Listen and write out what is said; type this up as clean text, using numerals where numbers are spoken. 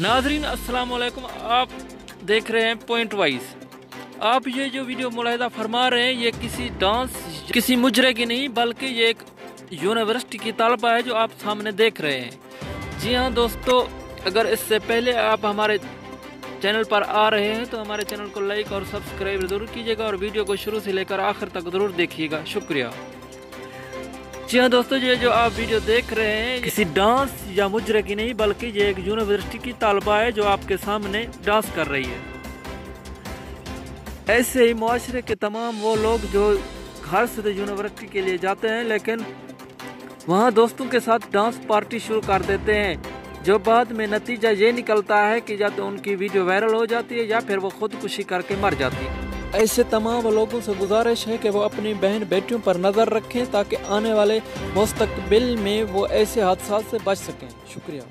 नाजरीन अस्सलाम वालेकुम। आप देख रहे हैं पॉइंट वाइज। आप ये जो वीडियो मुलाहिदा फरमा रहे हैं ये किसी डांस किसी मुजरे की नहीं बल्कि ये एक यूनिवर्सिटी की तलबा है जो आप सामने देख रहे हैं। जी हाँ दोस्तों, अगर इससे पहले आप हमारे चैनल पर आ रहे हैं तो हमारे चैनल को लाइक और सब्सक्राइब ज़रूर कीजिएगा और वीडियो को शुरू से लेकर आखिर तक ज़रूर देखिएगा। शुक्रिया। जी हाँ दोस्तों, ये जो आप वीडियो देख रहे हैं किसी डांस या मुजरे की नहीं बल्कि ये एक यूनिवर्सिटी की तालबा है जो आपके सामने डांस कर रही है। ऐसे ही मुआशरे के तमाम वो लोग जो घर से यूनिवर्सिटी के लिए जाते हैं लेकिन वहाँ दोस्तों के साथ डांस पार्टी शुरू कर देते हैं, जो बाद में नतीजा ये निकलता है कि या तो उनकी वीडियो वायरल हो जाती है या फिर वो खुदकुशी करके मर जाती है। ऐसे तमाम लोगों से गुजारिश है कि वो अपनी बहन बेटियों पर नज़र रखें ताकि आने वाले मुस्तकबिल में वो ऐसे हादसा से बच सकें। शुक्रिया।